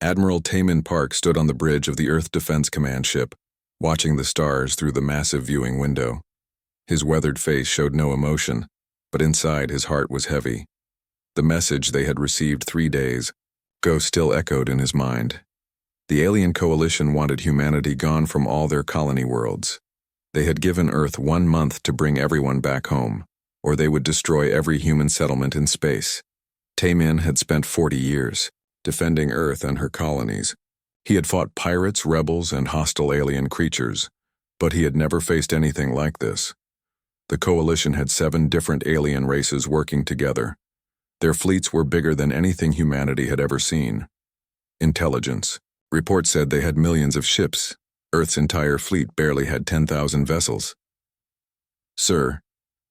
Admiral Taman Park stood on the bridge of the Earth Defense Command ship, watching the stars through the massive viewing window. His weathered face showed no emotion, but inside his heart was heavy. The message they had received 3 days ago still echoed in his mind. The alien coalition wanted humanity gone from all their colony worlds. They had given Earth 1 month to bring everyone back home, or they would destroy every human settlement in space. Taman had spent 40 years defending Earth and her colonies. He had fought pirates, rebels, and hostile alien creatures, but he had never faced anything like this. The coalition had 7 different alien races working together. Their fleets were bigger than anything humanity had ever seen. Intelligence. Reports said they had millions of ships. Earth's entire fleet barely had 10,000 vessels. "Sir,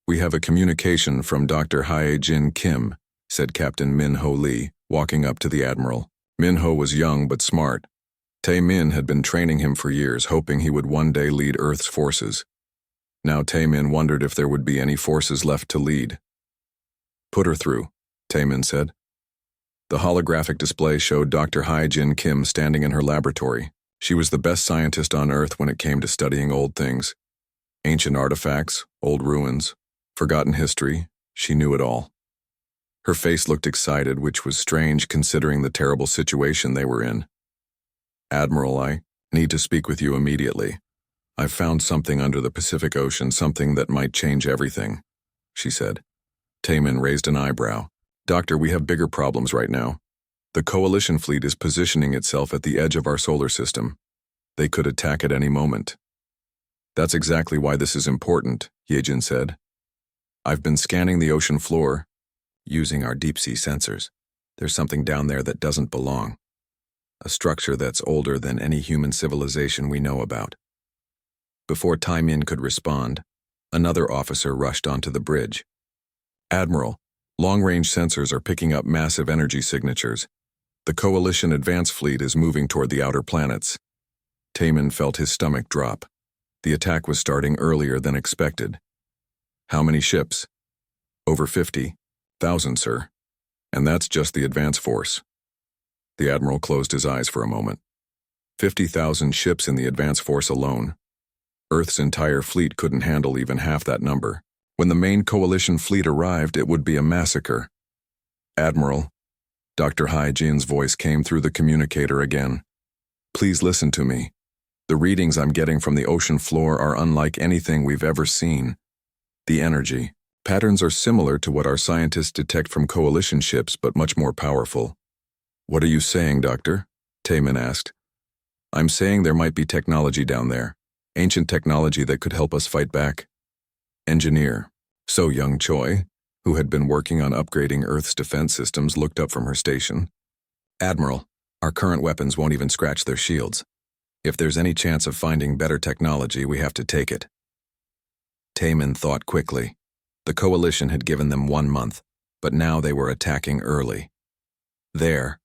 we have a communication from Dr. Hae-Jin Kim," said Captain Min-Ho Lee, walking up to the Admiral. Min-Ho was young but smart. Tae-min had been training him for years, hoping he would one day lead Earth's forces. Now Tae-min wondered if there would be any forces left to lead. "Put her through," Tae-min said. The holographic display showed Dr. Hae-Jin Kim standing in her laboratory. She was the best scientist on Earth when it came to studying old things. Ancient artifacts, old ruins, forgotten history, she knew it all. Her face looked excited, which was strange considering the terrible situation they were in. "Admiral, I need to speak with you immediately. I've found something under the Pacific Ocean, something that might change everything," she said. Taman raised an eyebrow. "Doctor, we have bigger problems right now. The coalition fleet is positioning itself at the edge of our solar system. They could attack at any moment." "That's exactly why this is important," Yejin said. "I've been scanning the ocean floor using our deep-sea sensors. There's something down there that doesn't belong. A structure that's older than any human civilization we know about." Before Tae-min could respond, another officer rushed onto the bridge. "Admiral, long-range sensors are picking up massive energy signatures. The Coalition Advance Fleet is moving toward the outer planets." Tae-min felt his stomach drop. The attack was starting earlier than expected. "How many ships?" "Over 50,000, sir. And that's just the advance force." The Admiral closed his eyes for a moment. 50,000 ships in the advance force alone. Earth's entire fleet couldn't handle even half that number. When the main coalition fleet arrived, it would be a massacre. "Admiral," Dr. Hae-Jin's voice came through the communicator again. "Please listen to me. The readings I'm getting from the ocean floor are unlike anything we've ever seen. The energy patterns are similar to what our scientists detect from coalition ships, but much more powerful." "What are you saying, Doctor?" Tae-min asked. "I'm saying there might be technology down there. Ancient technology that could help us fight back." Engineer So Young Choi, who had been working on upgrading Earth's defense systems, looked up from her station. "Admiral, our current weapons won't even scratch their shields. If there's any chance of finding better technology, we have to take it." Tae-min thought quickly. The coalition had given them 1 month, but now they were attacking early. There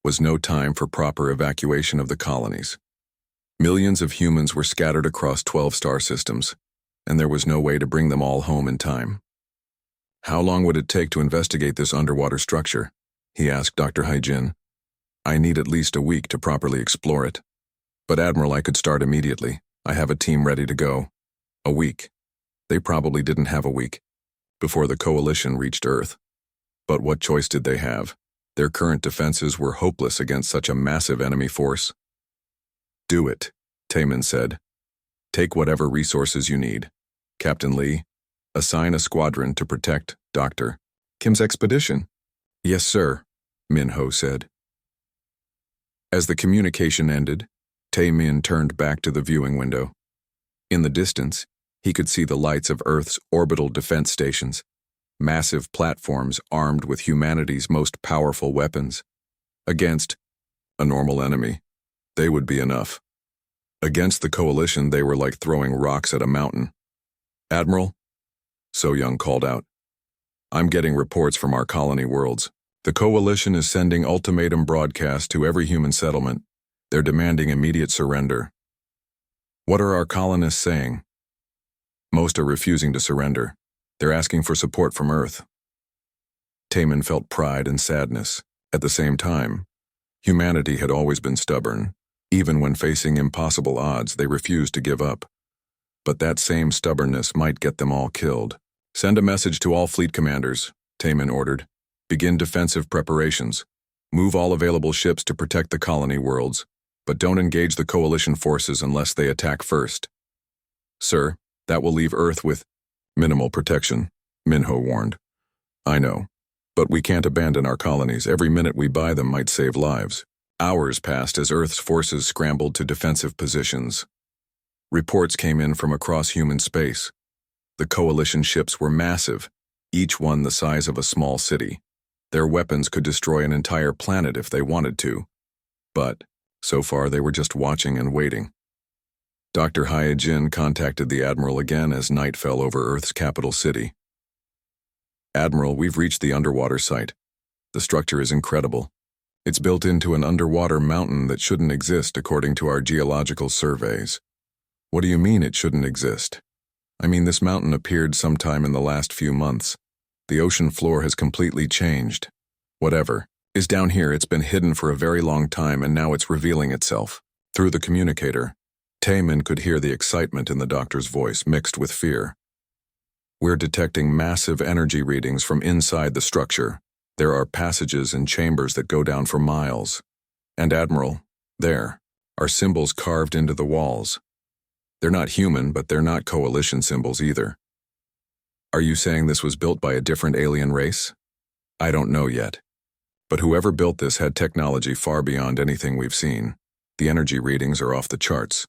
was no time for proper evacuation of the colonies. Millions of humans were scattered across 12 star systems, and there was no way to bring them all home in time. "How long would it take to investigate this underwater structure?" he asked Dr. Hae-Jin. "I need at least a week to properly explore it. But Admiral, I could start immediately. I have a team ready to go." A week. They probably didn't have a week before the coalition reached Earth. But what choice did they have? Their current defenses were hopeless against such a massive enemy force. "Do it," Tae-min said. "Take whatever resources you need. Captain Lee, assign a squadron to protect Dr. Kim's expedition." "Yes, sir," Min-Ho said. As the communication ended, Tae-min turned back to the viewing window. In the distance, he could see the lights of Earth's orbital defense stations, massive platforms armed with humanity's most powerful weapons. Against a normal enemy, they would be enough. Against the coalition, they were like throwing rocks at a mountain. "Admiral," So Young called out, "I'm getting reports from our colony worlds. The coalition is sending ultimatum broadcasts to every human settlement. They're demanding immediate surrender." "What are our colonists saying?" "Most are refusing to surrender. They're asking for support from Earth." Tae-min felt pride and sadness. At the same time, Humanity had always been stubborn. Even when facing impossible odds, they refused to give up. But that same stubbornness might get them all killed. "Send a message to all fleet commanders," Taman ordered. "Begin defensive preparations. Move all available ships to protect the colony worlds, but don't engage the coalition forces unless they attack first." "Sir, that will leave Earth with minimal protection," Minho warned. "I know, but we can't abandon our colonies. Every minute we buy them might save lives." Hours passed as Earth's forces scrambled to defensive positions. Reports came in from across human space. The coalition ships were massive, each one the size of a small city. Their weapons could destroy an entire planet if they wanted to. But, so far, they were just watching and waiting. Dr. Hyojin contacted the Admiral again as night fell over Earth's capital city. "Admiral, we've reached the underwater site. The structure is incredible. It's built into an underwater mountain that shouldn't exist according to our geological surveys." "What do you mean it shouldn't exist?" "I mean, this mountain appeared sometime in the last few months. The ocean floor has completely changed. Whatever is down here, it's been hidden for a very long time, and now it's revealing itself." Through the communicator, Taman could hear the excitement in the doctor's voice mixed with fear. "We're detecting massive energy readings from inside the structure. There are passages and chambers that go down for miles. And Admiral, there are symbols carved into the walls. They're not human, but they're not coalition symbols either." "Are you saying this was built by a different alien race?" "I don't know yet. But whoever built this had technology far beyond anything we've seen. The energy readings are off the charts."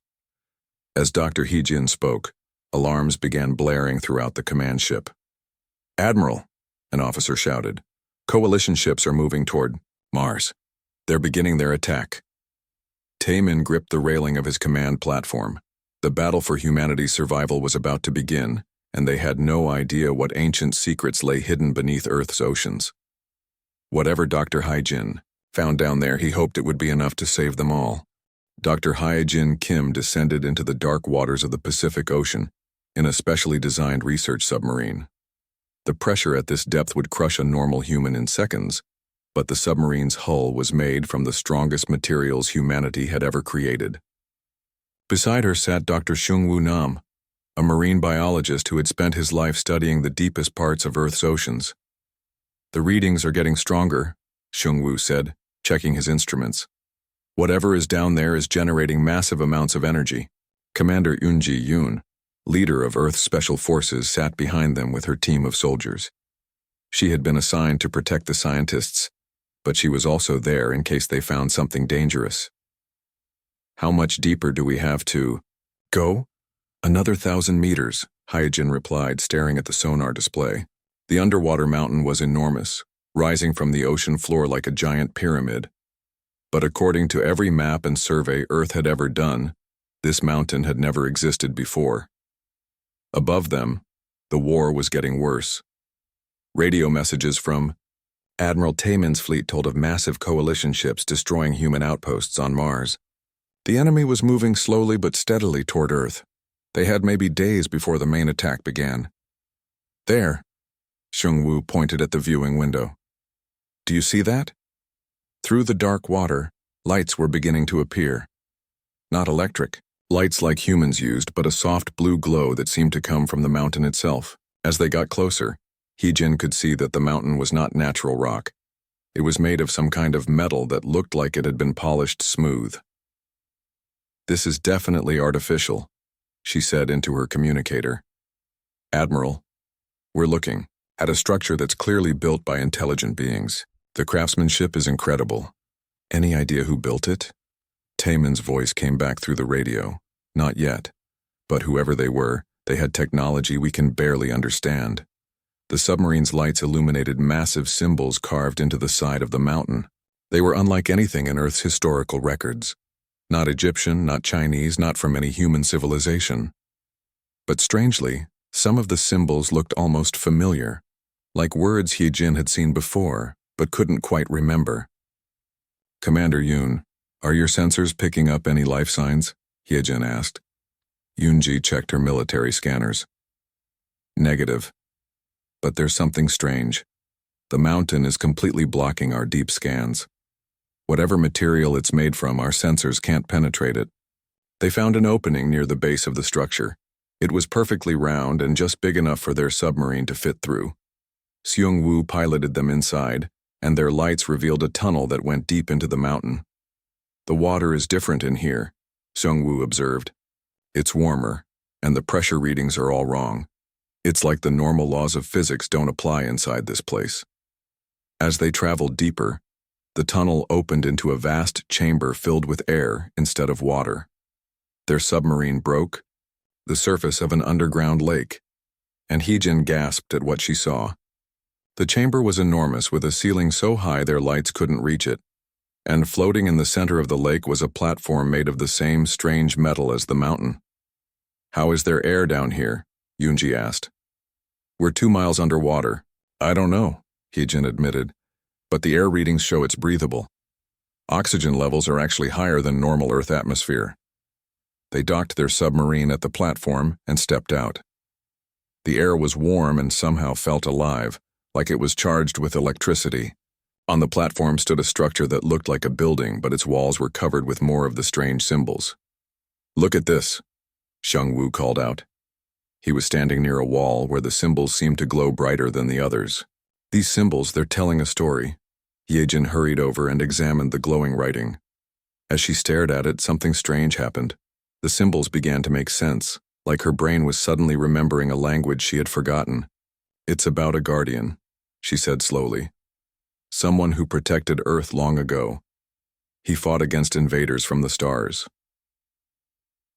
As Dr. Hyojin spoke, alarms began blaring throughout the command ship. "Admiral," an officer shouted, "coalition ships are moving toward Mars. They're beginning their attack." Taman gripped the railing of his command platform. The battle for humanity's survival was about to begin, and they had no idea what ancient secrets lay hidden beneath Earth's oceans. Whatever Dr. Hyojin found down there, he hoped it would be enough to save them all. Dr. Hyojin Kim descended into the dark waters of the Pacific Ocean in a specially designed research submarine. The pressure at this depth would crush a normal human in seconds, but the submarine's hull was made from the strongest materials humanity had ever created. Beside her sat Dr. Seungwoo Nam, a marine biologist who had spent his life studying the deepest parts of Earth's oceans. "The readings are getting stronger," Seungwoo said, checking his instruments. "Whatever is down there is generating massive amounts of energy." Commander Eunji Yoon, leader of Earth's Special Forces, sat behind them with her team of soldiers. She had been assigned to protect the scientists, but she was also there in case they found something dangerous. "How much deeper do we have to go?" "Another 1,000 meters, Hyojin replied, staring at the sonar display. The underwater mountain was enormous, rising from the ocean floor like a giant pyramid. But according to every map and survey Earth had ever done, this mountain had never existed before. Above them, the war was getting worse. Radio messages from Admiral Taman's fleet told of massive coalition ships destroying human outposts on Mars. The enemy was moving slowly but steadily toward Earth. They had maybe days before the main attack began. "There," Seungwoo pointed at the viewing window. "Do you see that?" Through the dark water, lights were beginning to appear. Not electric, lights like humans used, but a soft blue glow that seemed to come from the mountain itself. As they got closer, Hyojin could see that the mountain was not natural rock. It was made of some kind of metal that looked like it had been polished smooth. "This is definitely artificial," she said into her communicator. "Admiral, we're looking at a structure that's clearly built by intelligent beings. The craftsmanship is incredible. Any idea who built it?" Taman's voice came back through the radio. "Not yet. But whoever they were, they had technology we can barely understand." The submarine's lights illuminated massive symbols carved into the side of the mountain. They were unlike anything in Earth's historical records. Not Egyptian, not Chinese, not from any human civilization. But strangely, some of the symbols looked almost familiar, like words Hyojin had seen before, but couldn't quite remember. "Commander Yoon, are your sensors picking up any life signs?" Hyojin asked. Yoonji checked her military scanners. "Negative. But there's something strange. The mountain is completely blocking our deep scans." Whatever material it's made from, our sensors can't penetrate it. They found an opening near the base of the structure. It was perfectly round and just big enough for their submarine to fit through. Seung-woo piloted them inside, and their lights revealed a tunnel that went deep into the mountain. The water is different in here, Seung-woo observed. It's warmer, and the pressure readings are all wrong. It's like the normal laws of physics don't apply inside this place. As they traveled deeper, the tunnel opened into a vast chamber filled with air instead of water. Their submarine broke, the surface of an underground lake, and Heejin gasped at what she saw. The chamber was enormous, with a ceiling so high their lights couldn't reach it, and floating in the center of the lake was a platform made of the same strange metal as the mountain. "How is there air down here?" Yoonji asked. "We're 2 miles underwater." "I don't know," Heejin admitted, "but the air readings show it's breathable. Oxygen levels are actually higher than normal Earth atmosphere." They docked their submarine at the platform and stepped out. The air was warm and somehow felt alive, like it was charged with electricity. On the platform stood a structure that looked like a building, but its walls were covered with more of the strange symbols. "Look at this," Seung-woo called out. He was standing near a wall where the symbols seemed to glow brighter than the others. "These symbols, they're telling a story." Yejin hurried over and examined the glowing writing. As she stared at it, something strange happened. The symbols began to make sense, like her brain was suddenly remembering a language she had forgotten. "It's about a guardian," she said slowly. "Someone who protected Earth long ago. He fought against invaders from the stars."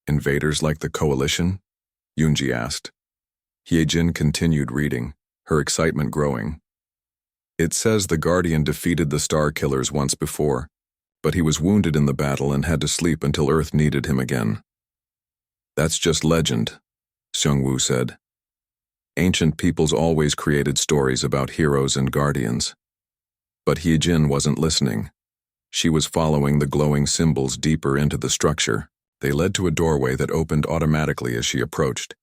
"Invaders like the Coalition?" Yoonji asked. Hyejin continued reading, her excitement growing. "It says the Guardian defeated the Star Killers once before, but he was wounded in the battle and had to sleep until Earth needed him again." "That's just legend," Seung-woo said. "Ancient peoples always created stories about heroes and guardians." But Hyejin wasn't listening. She was following the glowing symbols deeper into the structure. They led to a doorway that opened automatically as she approached.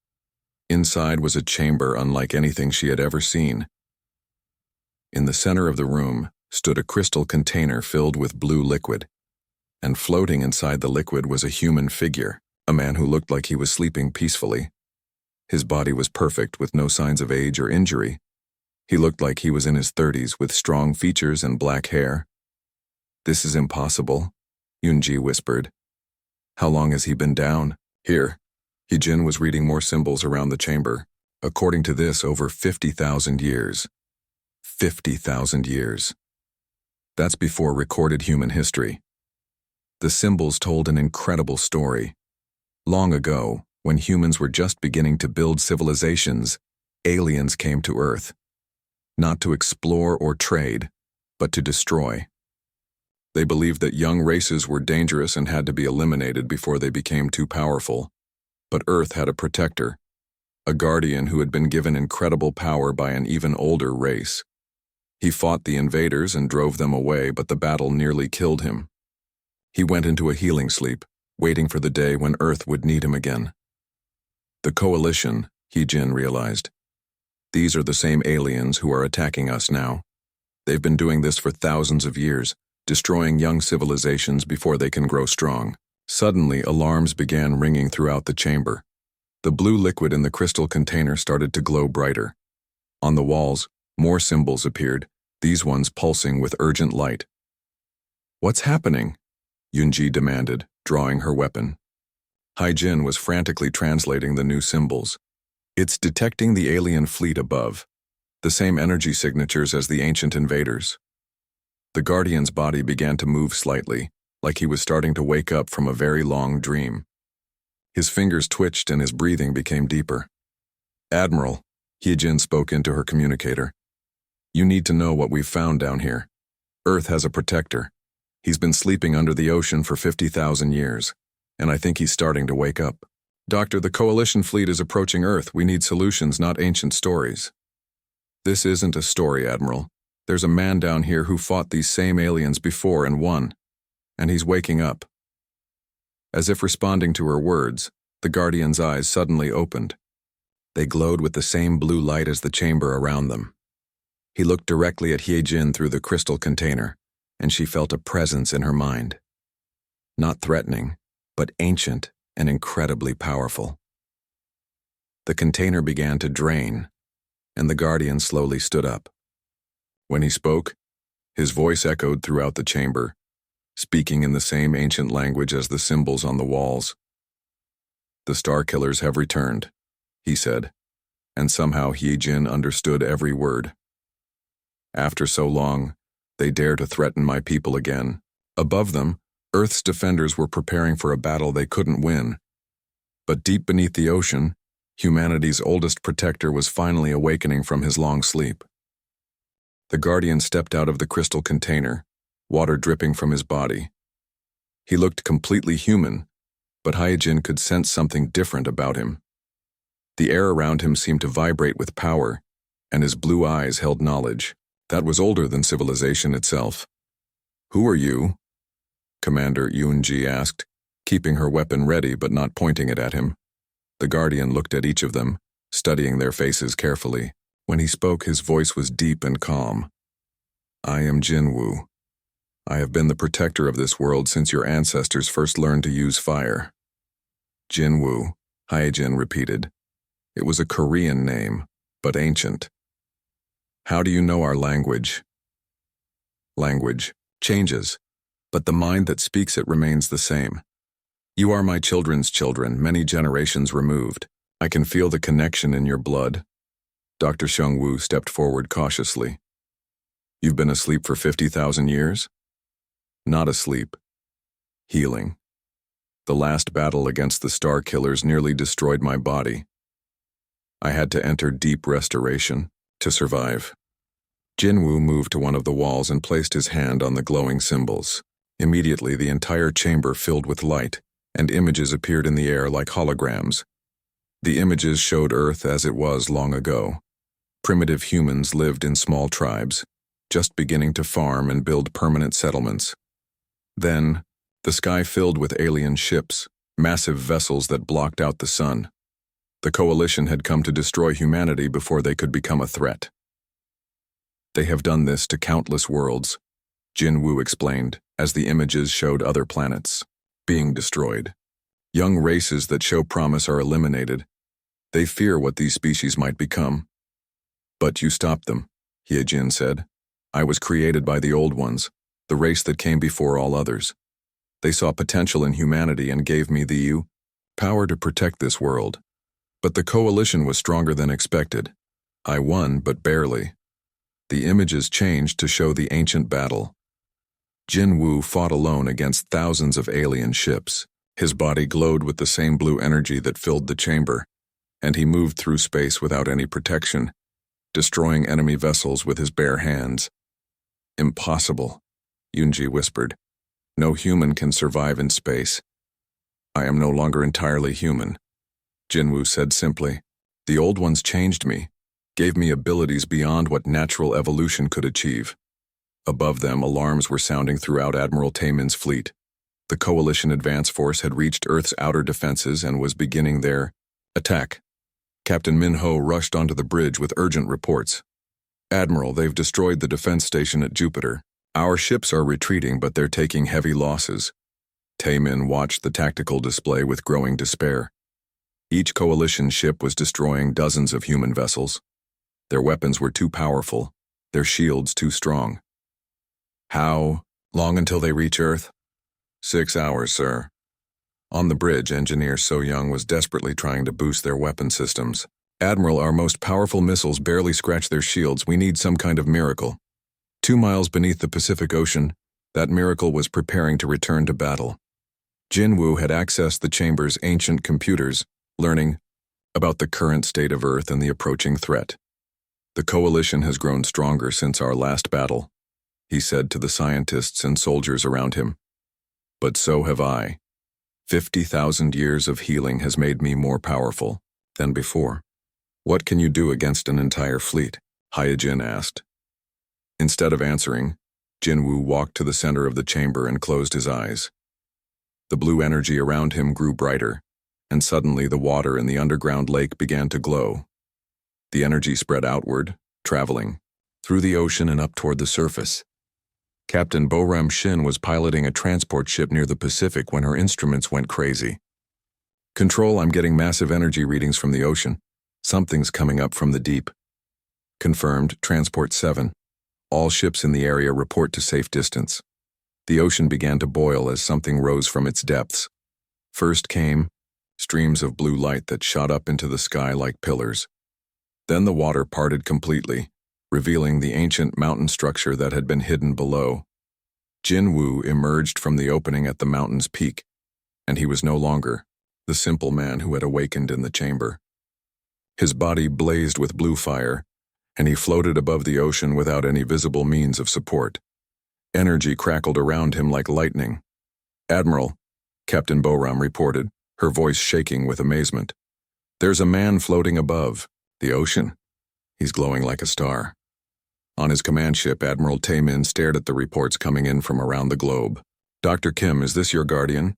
Inside was a chamber unlike anything she had ever seen. In the center of the room stood a crystal container filled with blue liquid, and floating inside the liquid was a human figure, a man who looked like he was sleeping peacefully. His body was perfect, with no signs of age or injury. He looked like he was in his 30s, with strong features and black hair. "This is impossible," Yoonji whispered. "How long has he been down?" "Here." Hyejin was reading more symbols around the chamber. "According to this, over 50,000 years. 50,000 years. That's before recorded human history." The symbols told an incredible story. Long ago, when humans were just beginning to build civilizations, aliens came to Earth. Not to explore or trade, but to destroy. They believed that young races were dangerous and had to be eliminated before they became too powerful. But Earth had a protector, a guardian who had been given incredible power by an even older race. He fought the invaders and drove them away, but the battle nearly killed him. He went into a healing sleep, waiting for the day when Earth would need him again. The Coalition, Hyejin realized. These are the same aliens who are attacking us now. They've been doing this for thousands of years, destroying young civilizations before they can grow strong. Suddenly, alarms began ringing throughout the chamber. The blue liquid in the crystal container started to glow brighter. On the walls, more symbols appeared, these ones pulsing with urgent light. "What's happening?" Yoonji demanded, drawing her weapon. Hyejin was frantically translating the new symbols. "It's detecting the alien fleet above, the same energy signatures as the ancient invaders." The Guardian's body began to move slightly, like he was starting to wake up from a very long dream. His fingers twitched and his breathing became deeper. "Admiral," Hyejin spoke into her communicator, "you need to know what we've found down here. Earth has a protector. He's been sleeping under the ocean for 50,000 years, and I think he's starting to wake up. Doctor, the Coalition fleet is approaching Earth. We need solutions, not ancient stories." "This isn't a story, Admiral. There's a man down here who fought these same aliens before and won, and he's waking up." As if responding to her words, the Guardian's eyes suddenly opened. They glowed with the same blue light as the chamber around them. He looked directly at Hyejin through the crystal container, and she felt a presence in her mind. Not threatening, but ancient and incredibly powerful. The container began to drain, and the Guardian slowly stood up. When he spoke, his voice echoed throughout the chamber, speaking in the same ancient language as the symbols on the walls. "The Star Killers have returned," he said, and somehow Jin understood every word. "After so long, they dare to threaten my people again." Above them, Earth's defenders were preparing for a battle they couldn't win. But deep beneath the ocean, humanity's oldest protector was finally awakening from his long sleep. The Guardian stepped out of the crystal container, water dripping from his body. He looked completely human, but Hyojin could sense something different about him. The air around him seemed to vibrate with power, and his blue eyes held knowledge that was older than civilization itself. "Who are you?" Commander Yoonji asked, keeping her weapon ready but not pointing it at him. The Guardian looked at each of them, studying their faces carefully. When he spoke, his voice was deep and calm. "I am Jinwoo. I have been the protector of this world since your ancestors first learned to use fire." Jinwoo, Hyojin repeated. It was a Korean name, but ancient. "How do you know our language?" "Language changes, but the mind that speaks it remains the same. You are my children's children, many generations removed. I can feel the connection in your blood." Dr. Xiongwu stepped forward cautiously. "You've been asleep for 50,000 years?" "Not asleep. Healing. The last battle against the Star Killers nearly destroyed my body. I had to enter deep restoration to survive." Jinwoo moved to one of the walls and placed his hand on the glowing symbols. Immediately, the entire chamber filled with light, and images appeared in the air like holograms. The images showed Earth as it was long ago. Primitive humans lived in small tribes, just beginning to farm and build permanent settlements. Then, the sky filled with alien ships, massive vessels that blocked out the sun. The coalition had come to destroy humanity before they could become a threat. "They have done this to countless worlds," Jinwoo explained, as the images showed other planets being destroyed. "Young races that show promise are eliminated. They fear what these species might become." "But you stopped them," Hyojin said. "I was created by the Old Ones, the race that came before all others. They saw potential in humanity and gave me the power to protect this world. But the coalition was stronger than expected. I won, but barely. The images changed to show the ancient battle. Jinwoo fought alone against thousands of alien ships. His body glowed with the same blue energy that filled the chamber, and he moved through space without any protection, destroying enemy vessels with his bare hands." "Impossible," Yoonji whispered. "No human can survive in space." "I am no longer entirely human," Jinwoo said simply. "The Old Ones changed me, gave me abilities beyond what natural evolution could achieve." Above them, alarms were sounding throughout Admiral Taemin's fleet. The Coalition advance force had reached Earth's outer defenses and was beginning their attack. Captain Min-ho rushed onto the bridge with urgent reports. "Admiral, they've destroyed the defense station at Jupiter. Our ships are retreating, but they're taking heavy losses." Taemin watched the tactical display with growing despair. Each Coalition ship was destroying dozens of human vessels. Their weapons were too powerful, their shields too strong. "How long until they reach Earth?" 6 hours, sir." On the bridge, Engineer So Young was desperately trying to boost their weapon systems. "Admiral, our most powerful missiles barely scratch their shields. We need some kind of miracle." 2 miles beneath the Pacific Ocean, that miracle was preparing to return to battle. Jinwoo had accessed the chamber's ancient computers, learning about the current state of Earth and the approaching threat. "The Coalition has grown stronger since our last battle," he said to the scientists and soldiers around him. "But so have I. 50,000 years of healing has made me more powerful than before." "What can you do against an entire fleet?" Hyojin asked. Instead of answering, Jinwoo walked to the center of the chamber and closed his eyes. The blue energy around him grew brighter, and suddenly the water in the underground lake began to glow. The energy spread outward, traveling through the ocean and up toward the surface. Captain Boram Shin was piloting a transport ship near the Pacific when her instruments went crazy. Control, I'm getting massive energy readings from the ocean. Something's coming up from the deep. Confirmed, Transport 7. All ships in the area report to safe distance. The ocean began to boil as something rose from its depths. First came streams of blue light that shot up into the sky like pillars. Then the water parted completely, revealing the ancient mountain structure that had been hidden below. Jin Woo emerged from the opening at the mountain's peak, and he was no longer the simple man who had awakened in the chamber. His body blazed with blue fire, and he floated above the ocean without any visible means of support. Energy crackled around him like lightning. "Admiral," Captain Boram reported, her voice shaking with amazement. "There's a man floating above the ocean. He's glowing like a star." On his command ship, Admiral Tae-min stared at the reports coming in from around the globe. "Dr. Kim, is this your guardian?"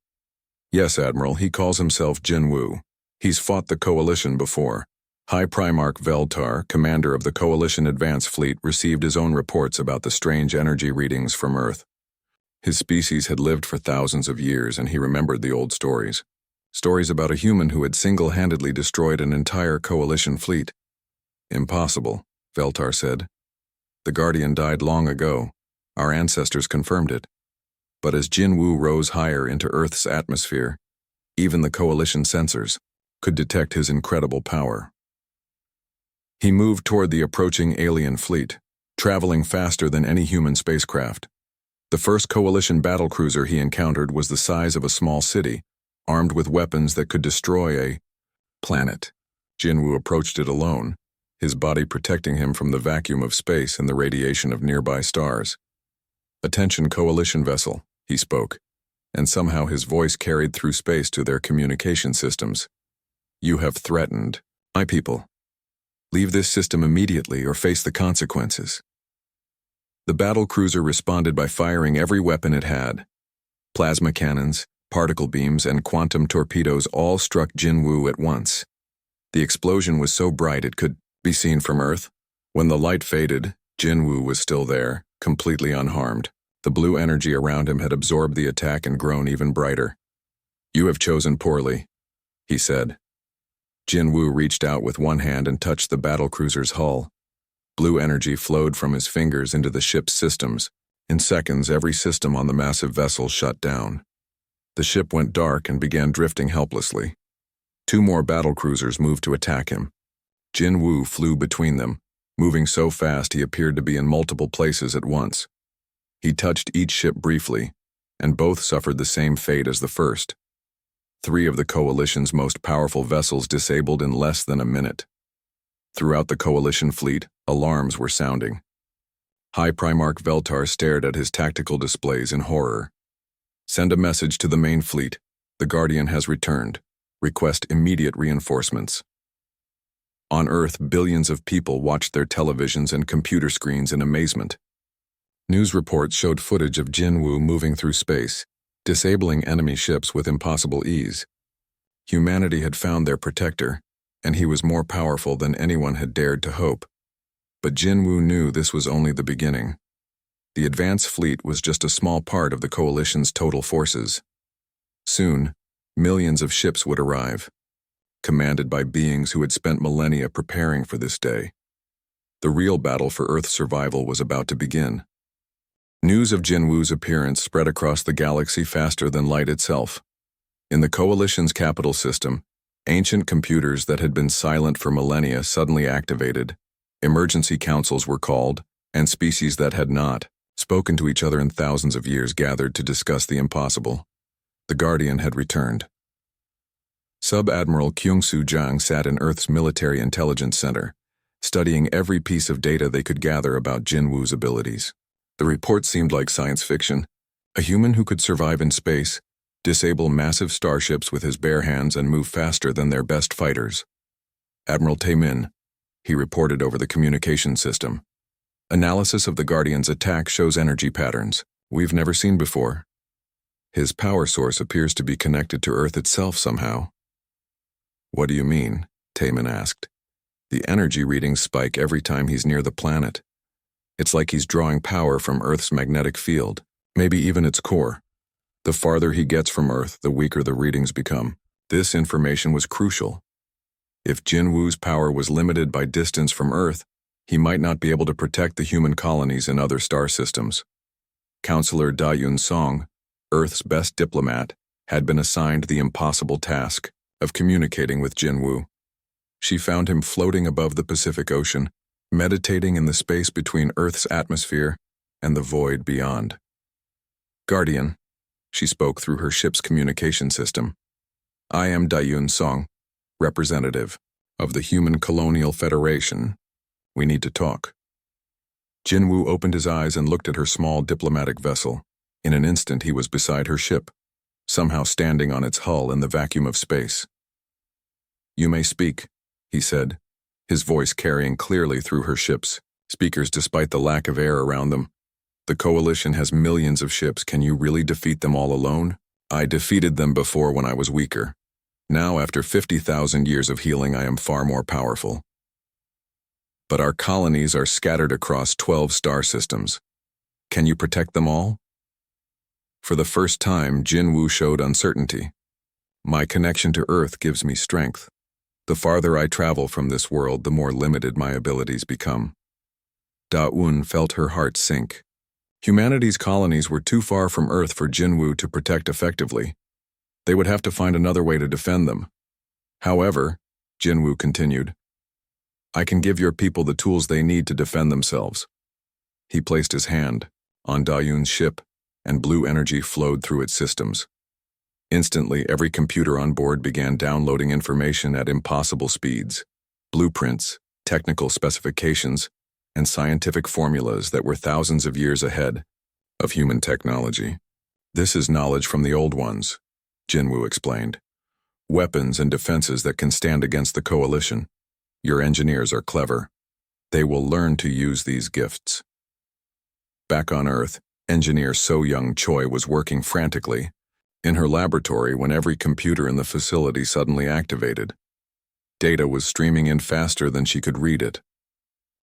"Yes, Admiral. He calls himself Jin Woo. He's fought the Coalition before." High Primarch Veltar, commander of the Coalition Advance Fleet, received his own reports about the strange energy readings from Earth. His species had lived for thousands of years, and he remembered the old stories. Stories about a human who had single-handedly destroyed an entire Coalition fleet. "Impossible," Veltar said. "The Guardian died long ago. Our ancestors confirmed it." But as Jin Woo rose higher into Earth's atmosphere, even the Coalition sensors could detect his incredible power. He moved toward the approaching alien fleet, traveling faster than any human spacecraft. The first Coalition battlecruiser he encountered was the size of a small city, armed with weapons that could destroy a planet. Jin Woo approached it alone, his body protecting him from the vacuum of space and the radiation of nearby stars. "Attention, Coalition vessel," he spoke, and somehow his voice carried through space to their communication systems. "You have threatened my people. Leave this system immediately or face the consequences." The battlecruiser responded by firing every weapon it had. Plasma cannons, particle beams, and quantum torpedoes all struck Jin Woo at once. The explosion was so bright it could be seen from Earth. When the light faded, Jin Woo was still there, completely unharmed. The blue energy around him had absorbed the attack and grown even brighter. "You have chosen poorly," he said. Jin Woo reached out with one hand and touched the battlecruiser's hull. Blue energy flowed from his fingers into the ship's systems. In seconds, every system on the massive vessel shut down. The ship went dark and began drifting helplessly. Two more battlecruisers moved to attack him. Jin Woo flew between them, moving so fast he appeared to be in multiple places at once. He touched each ship briefly, and both suffered the same fate as the first. 3 of the Coalition's most powerful vessels disabled in less than a minute. Throughout the Coalition fleet, alarms were sounding. High Primarch Veltar stared at his tactical displays in horror. "Send a message to the main fleet. The Guardian has returned. Request immediate reinforcements." On Earth, billions of people watched their televisions and computer screens in amazement. News reports showed footage of Jin Woo moving through space, disabling enemy ships with impossible ease. Humanity had found their protector, and he was more powerful than anyone had dared to hope. But Jin Woo knew this was only the beginning. The advance fleet was just a small part of the Coalition's total forces. Soon, millions of ships would arrive, commanded by beings who had spent millennia preparing for this day. The real battle for Earth's survival was about to begin. News of Jin Woo's appearance spread across the galaxy faster than light itself. In the Coalition's capital system, ancient computers that had been silent for millennia suddenly activated. Emergency councils were called, and species that had not spoken to each other in thousands of years gathered to discuss the impossible. The Guardian had returned. Sub-Admiral Kyung-Soo Jang sat in Earth's Military Intelligence Center, studying every piece of data they could gather about Jin Woo's abilities. The report seemed like science fiction. A human who could survive in space, disable massive starships with his bare hands, and move faster than their best fighters. "Admiral Tae-min," he reported over the communication system. "Analysis of the Guardian's attack shows energy patterns we've never seen before. His power source appears to be connected to Earth itself somehow." "What do you mean?" Tae-min asked. "The energy readings spike every time he's near the planet. It's like he's drawing power from Earth's magnetic field, maybe even its core. The farther he gets from Earth, the weaker the readings become. This information was crucial. If Jinwoo's power was limited by distance from Earth, he might not be able to protect the human colonies in other star systems. Counselor Da Yun Song, Earth's best diplomat, had been assigned the impossible task of communicating with Jinwoo. She found him floating above the Pacific Ocean, meditating in the space between Earth's atmosphere and the void beyond. "Guardian," she spoke through her ship's communication system. "I am Da Yun Song, representative of the Human Colonial Federation. We need to talk." Jinwoo opened his eyes and looked at her small diplomatic vessel. In an instant he was beside her ship, somehow standing on its hull in the vacuum of space. "You may speak," he said, his voice carrying clearly through her ship's speakers despite the lack of air around them. "The Coalition has millions of ships. Can you really defeat them all alone? I defeated them before when I was weaker. Now, after 50,000 years of healing, I am far more powerful. But our colonies are scattered across 12 star systems. Can you protect them all?" For the first time, Jinwoo showed uncertainty. "My connection to Earth gives me strength. The farther I travel from this world, the more limited my abilities become." Da-un felt her heart sink. Humanity's colonies were too far from Earth for Jinwoo to protect effectively. They would have to find another way to defend them. "However," Jinwoo continued, "I can give your people the tools they need to defend themselves." He placed his hand on Da-Yun's ship, and blue energy flowed through its systems. Instantly, every computer on board began downloading information at impossible speeds. Blueprints, technical specifications, and scientific formulas that were thousands of years ahead of human technology. "This is knowledge from the old ones," Jinwoo explained. "Weapons and defenses that can stand against the Coalition. Your engineers are clever. They will learn to use these gifts." Back on Earth, engineer So Young Choi was working frantically in her laboratory when every computer in the facility suddenly activated. Data was streaming in faster than she could read it.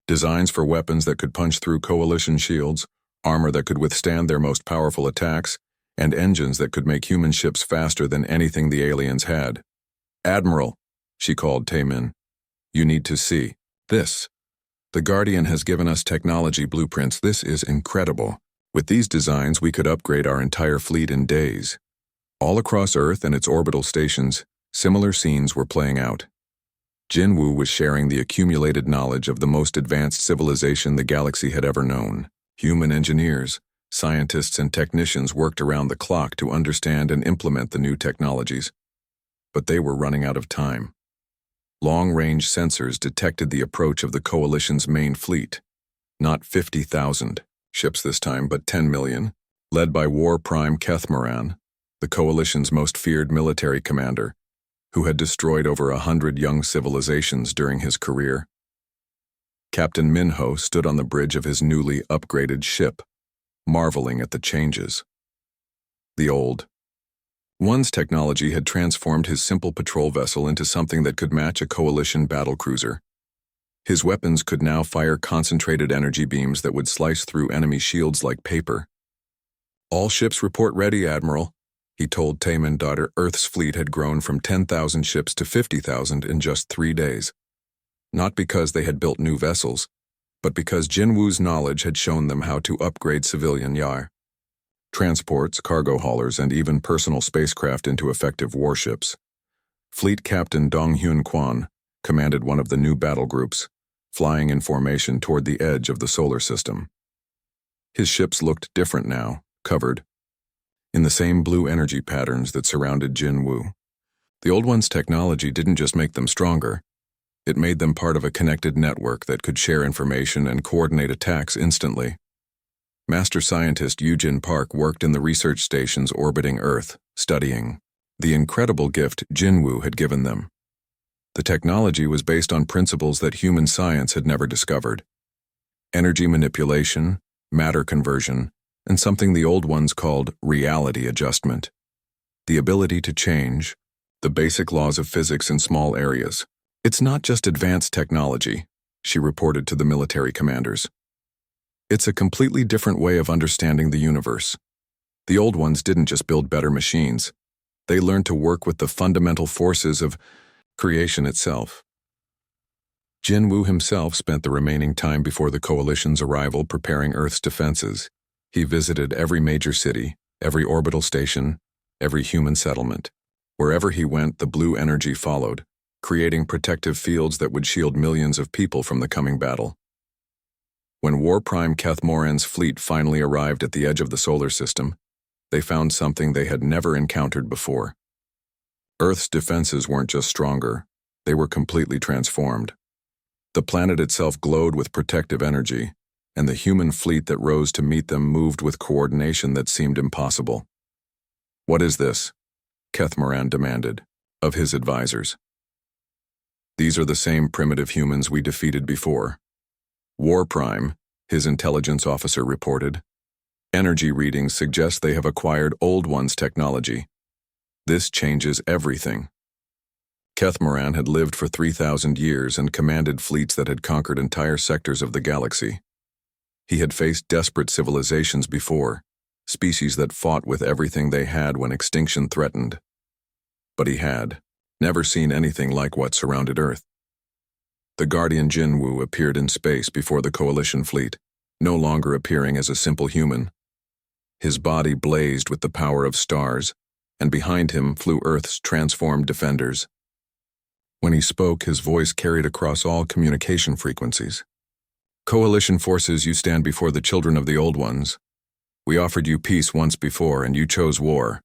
Designs for weapons that could punch through Coalition shields, armor that could withstand their most powerful attacks, and engines that could make human ships faster than anything the aliens had. "Admiral," she called Taemin, "you need to see this. The Guardian has given us technology blueprints. This is incredible. With these designs, we could upgrade our entire fleet in days." All across Earth and its orbital stations, similar scenes were playing out. Jinwoo was sharing the accumulated knowledge of the most advanced civilization the galaxy had ever known. Human engineers, scientists, and technicians worked around the clock to understand and implement the new technologies. But they were running out of time. Long-range sensors detected the approach of the Coalition's main fleet. Not 50,000 ships this time, but 10 million, led by War Prime Kethmaran, the Coalition's most feared military commander, who had destroyed over 100 young civilizations during his career. Captain Minho stood on the bridge of his newly upgraded ship, marveling at the changes. The old one's technology had transformed his simple patrol vessel into something that could match a Coalition battlecruiser. His weapons could now fire concentrated energy beams that would slice through enemy shields like paper. "All ships report ready, Admiral," he told Taemin daughter. Earth's fleet had grown from 10,000 ships to 50,000 in just 3 days. Not because they had built new vessels, but because Jinwoo's knowledge had shown them how to upgrade civilian yar, transports, cargo haulers, and even personal spacecraft into effective warships. Fleet Captain Dong Hyun Kwan commanded one of the new battle groups, flying in formation toward the edge of the solar system. His ships looked different now, covered in the same blue energy patterns that surrounded Jinwoo. The old one's technology didn't just make them stronger, it made them part of a connected network that could share information and coordinate attacks instantly. Master Scientist Eugene Park worked in the research stations orbiting Earth, studying the incredible gift Jinwoo had given them. The technology was based on principles that human science had never discovered: energy manipulation, matter conversion, and something the old ones called reality adjustment. The ability to change the basic laws of physics in small areas. "It's not just advanced technology," she reported to the military commanders. It's a completely different way of understanding the universe. The old ones didn't just build better machines. They learned to work with the fundamental forces of creation itself. Jinwoo himself spent the remaining time before the Coalition's arrival preparing Earth's defenses. He visited every major city, every orbital station, every human settlement. Wherever he went, the blue energy followed, creating protective fields that would shield millions of people from the coming battle. When War Prime Keth Moran's fleet finally arrived at the edge of the solar system, they found something they had never encountered before. Earth's defenses weren't just stronger, they were completely transformed. The planet itself glowed with protective energy, and the human fleet that rose to meet them moved with coordination that seemed impossible. "What is this?" Keth Moran demanded, of his advisors. "These are the same primitive humans we defeated before." War Prime, his intelligence officer reported. "Energy readings suggest they have acquired Old One's technology. This changes everything." Keth Moran had lived for 3,000 years and commanded fleets that had conquered entire sectors of the galaxy. He had faced desperate civilizations before, species that fought with everything they had when extinction threatened. But he had never seen anything like what surrounded Earth. The Guardian Jinwoo appeared in space before the Coalition fleet, no longer appearing as a simple human. His body blazed with the power of stars, and behind him flew Earth's transformed defenders. When he spoke, his voice carried across all communication frequencies. "Coalition forces, you stand before the children of the Old Ones. We offered you peace once before, and you chose war.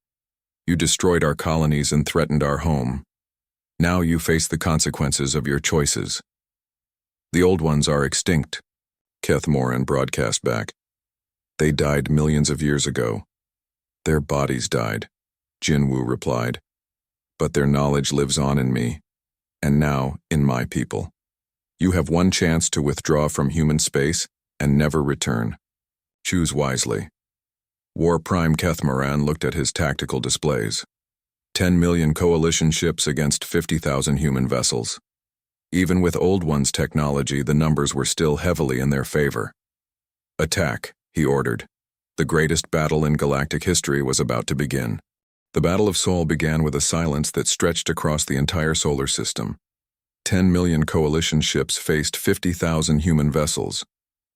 You destroyed our colonies and threatened our home. Now you face the consequences of your choices. The Old Ones are extinct," Keth Moran broadcast back. "They died millions of years ago. Their bodies died," Jinwoo replied. "But their knowledge lives on in me, and now in my people. You have one chance to withdraw from human space and never return. Choose wisely." War Prime Keth Moran looked at his tactical displays. 10 million Coalition ships against 50,000 human vessels. Even with Old One's technology, the numbers were still heavily in their favor. "Attack," he ordered. The greatest battle in galactic history was about to begin. The Battle of Sol began with a silence that stretched across the entire solar system. 10 million Coalition ships faced 50,000 human vessels,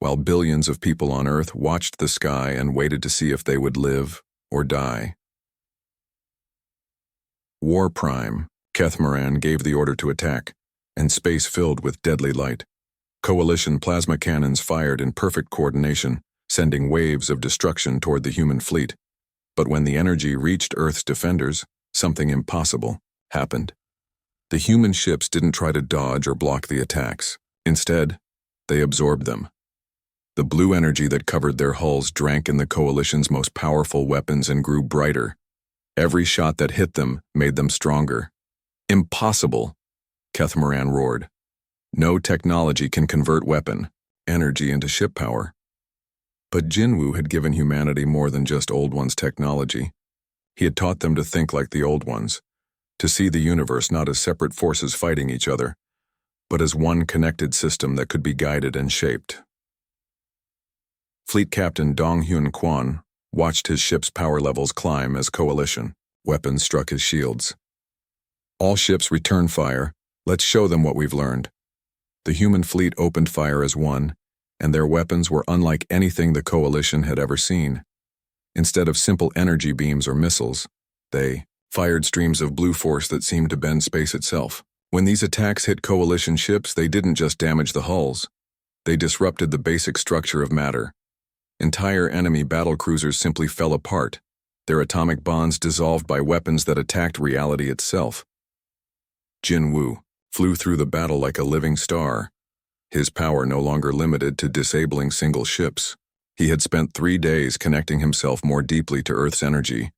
while billions of people on Earth watched the sky and waited to see if they would live or die. War Prime, Keth Moran gave the order to attack, and space filled with deadly light. Coalition plasma cannons fired in perfect coordination, sending waves of destruction toward the human fleet. But when the energy reached Earth's defenders, something impossible happened. The human ships didn't try to dodge or block the attacks. Instead, they absorbed them. The blue energy that covered their hulls drank in the Coalition's most powerful weapons and grew brighter. Every shot that hit them made them stronger. "Impossible," Keth Moran roared. "No technology can convert weapon energy into ship power." But Jinwoo had given humanity more than just Old One's technology. He had taught them to think like the Old Ones, to see the universe not as separate forces fighting each other, but as one connected system that could be guided and shaped. Fleet Captain Dong Hyun Kwon watched his ship's power levels climb as Coalition weapons struck his shields. "All ships return fire. Let's show them what we've learned." The human fleet opened fire as one, and their weapons were unlike anything the Coalition had ever seen. Instead of simple energy beams or missiles, they fired streams of blue force that seemed to bend space itself. When these attacks hit Coalition ships, they didn't just damage the hulls. They disrupted the basic structure of matter. Entire enemy battlecruisers simply fell apart, their atomic bonds dissolved by weapons that attacked reality itself. Jinwoo flew through the battle like a living star, his power no longer limited to disabling single ships. He had spent 3 days connecting himself more deeply to Earth's energy,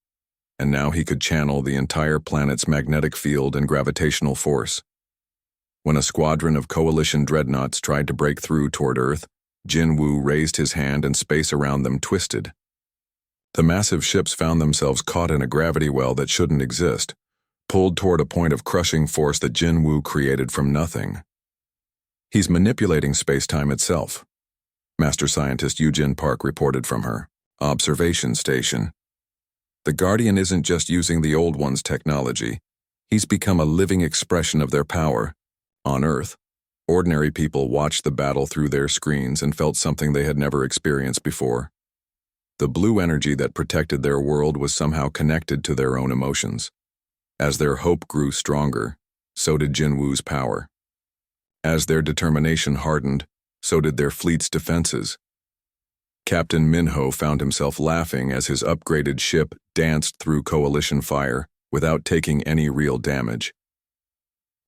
and now he could channel the entire planet's magnetic field and gravitational force. When a squadron of Coalition dreadnoughts tried to break through toward Earth, Jinwoo raised his hand and space around them twisted. The massive ships found themselves caught in a gravity well that shouldn't exist, pulled toward a point of crushing force that Jinwoo created from nothing. "He's manipulating space-time itself," Master Scientist Eugene Park reported from her observation station. The Guardian isn't just using the Old One's technology. He's become a living expression of their power. On Earth, ordinary people watched the battle through their screens and felt something they had never experienced before. The blue energy that protected their world was somehow connected to their own emotions. As their hope grew stronger, so did Jinwoo's power. As their determination hardened, so did their fleet's defenses. Captain Minho found himself laughing as his upgraded ship danced through coalition fire without taking any real damage.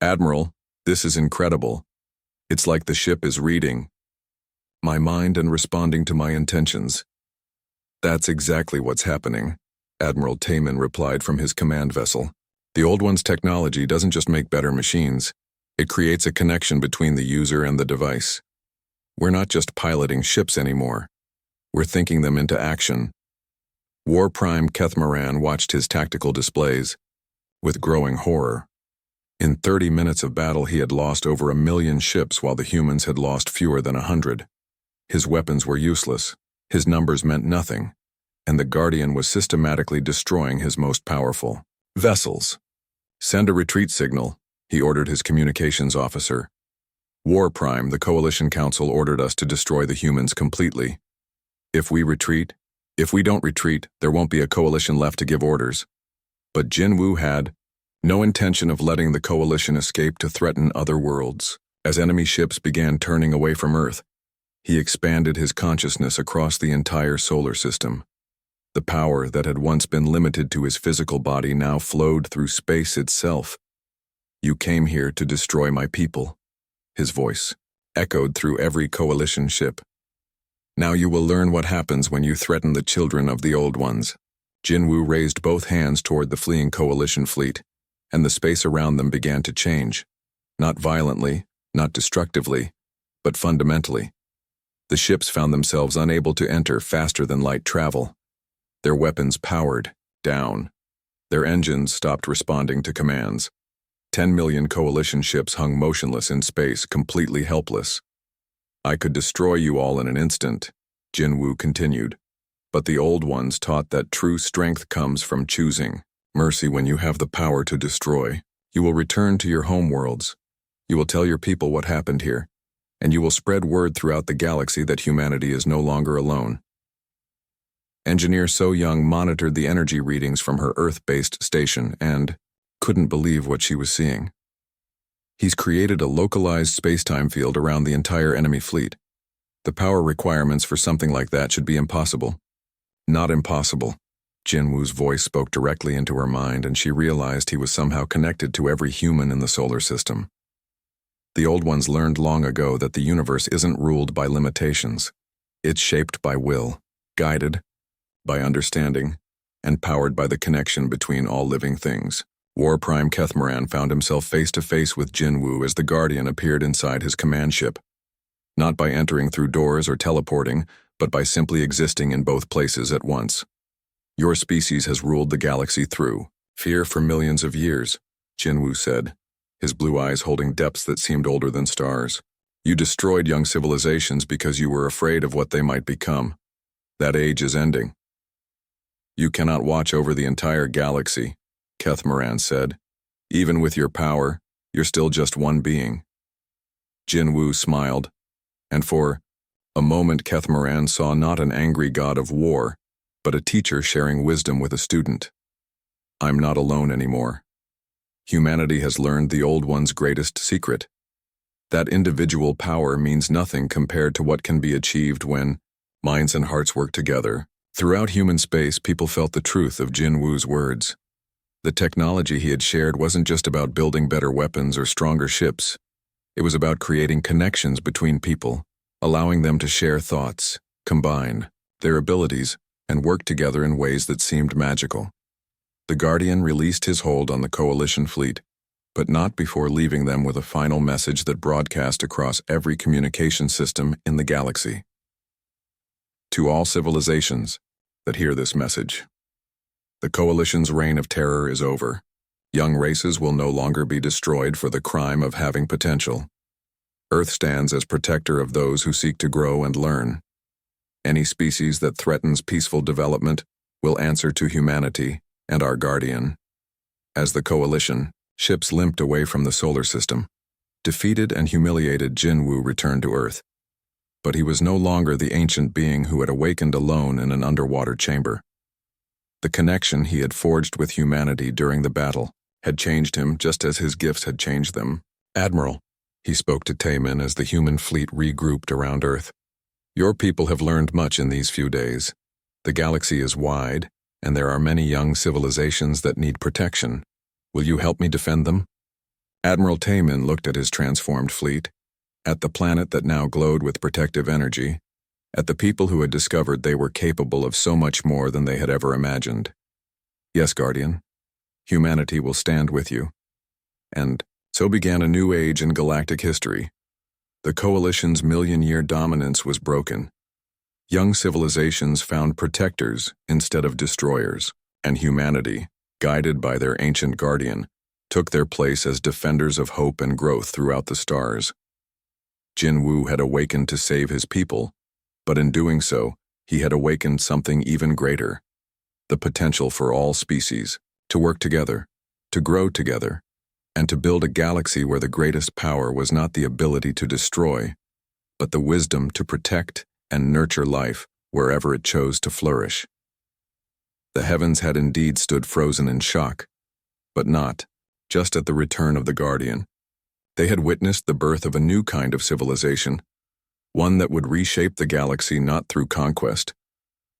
"Admiral, this is incredible. It's like the ship is reading my mind and responding to my intentions." "That's exactly what's happening," Admiral Taman replied from his command vessel. "The Old One's technology doesn't just make better machines. It creates a connection between the user and the device. We're not just piloting ships anymore. We're thinking them into action." War Prime Kethmaran watched his tactical displays with growing horror. In 30 minutes of battle, he had lost over 1,000,000 ships while the humans had lost fewer than 100. His weapons were useless, his numbers meant nothing, and the Guardian was systematically destroying his most powerful vessels. "Send a retreat signal," he ordered his communications officer. "War Prime, the Coalition Council ordered us to destroy the humans completely. If we don't retreat, there won't be a coalition left to give orders." But Jinwoo had no intention of letting the coalition escape to threaten other worlds. As enemy ships began turning away from Earth, he expanded his consciousness across the entire solar system. The power that had once been limited to his physical body now flowed through space itself. "You came here to destroy my people," his voice echoed through every coalition ship. "Now you will learn what happens when you threaten the children of the Old Ones." Jinwoo raised both hands toward the fleeing coalition fleet, and the space around them began to change. Not violently, not destructively, but fundamentally. The ships found themselves unable to enter faster than light travel. Their weapons powered down. Their engines stopped responding to commands. 10 million coalition ships hung motionless in space, completely helpless. "I could destroy you all in an instant," Jinwoo continued. "But the Old Ones taught that true strength comes from choosing mercy. When you have the power to destroy, you will return to your homeworlds. You will tell your people what happened here, and you will spread word throughout the galaxy that humanity is no longer alone." Engineer So Young monitored the energy readings from her Earth-based station and couldn't believe what she was seeing. He's created a localized space-time field around the entire enemy fleet. The power requirements for something like that should be impossible. Not impossible. Jinwoo's voice spoke directly into her mind, and she realized he was somehow connected to every human in the solar system. The Old Ones learned long ago that the universe isn't ruled by limitations. It's shaped by will, guided by understanding, and powered by the connection between all living things. War Prime Kethmaran found himself face-to-face with Jinwoo as the Guardian appeared inside his command ship. Not by entering through doors or teleporting, but by simply existing in both places at once. "Your species has ruled the galaxy through fear for millions of years," Jinwoo said, his blue eyes holding depths that seemed older than stars. "You destroyed young civilizations because you were afraid of what they might become. That age is ending." "You cannot watch over the entire galaxy," Kethmaran said. "Even with your power, you're still just one being." Jinwoo smiled, and for a moment Kethmaran saw not an angry god of war, but a teacher sharing wisdom with a student. "I'm not alone anymore. Humanity has learned the Old One's greatest secret. That individual power means nothing compared to what can be achieved when minds and hearts work together." Throughout human space, people felt the truth of Jinwoo's words. The technology he had shared wasn't just about building better weapons or stronger ships. It was about creating connections between people, allowing them to share thoughts, combine their abilities, and work together in ways that seemed magical. The Guardian released his hold on the Coalition fleet, but not before leaving them with a final message that broadcast across every communication system in the galaxy. To all civilizations that hear this message, the Coalition's reign of terror is over. Young races will no longer be destroyed for the crime of having potential. Earth stands as protector of those who seek to grow and learn. Any species that threatens peaceful development will answer to humanity and our guardian. As the coalition, ships limped away from the solar system. Defeated and humiliated, Jinwoo returned to Earth. But he was no longer the ancient being who had awakened alone in an underwater chamber. The connection he had forged with humanity during the battle had changed him just as his gifts had changed them. "Admiral," he spoke to Taemin as the human fleet regrouped around Earth. "Your people have learned much in these few days. The galaxy is wide, and there are many young civilizations that need protection. Will you help me defend them?" Admiral Taemin looked at his transformed fleet, at the planet that now glowed with protective energy, at the people who had discovered they were capable of so much more than they had ever imagined. "Yes, Guardian. Humanity will stand with you." And so began a new age in galactic history. The Coalition's million-year dominance was broken. Young civilizations found protectors instead of destroyers, and humanity, guided by their ancient guardian, took their place as defenders of hope and growth throughout the stars. Jinwoo had awakened to save his people, but in doing so, he had awakened something even greater: the potential for all species to work together, to grow together, and to build a galaxy where the greatest power was not the ability to destroy, but the wisdom to protect and nurture life wherever it chose to flourish. The heavens had indeed stood frozen in shock, but not just at the return of the Guardian. They had witnessed the birth of a new kind of civilization, one that would reshape the galaxy not through conquest,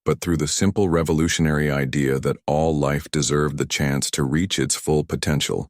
but through the simple revolutionary idea that all life deserved the chance to reach its full potential.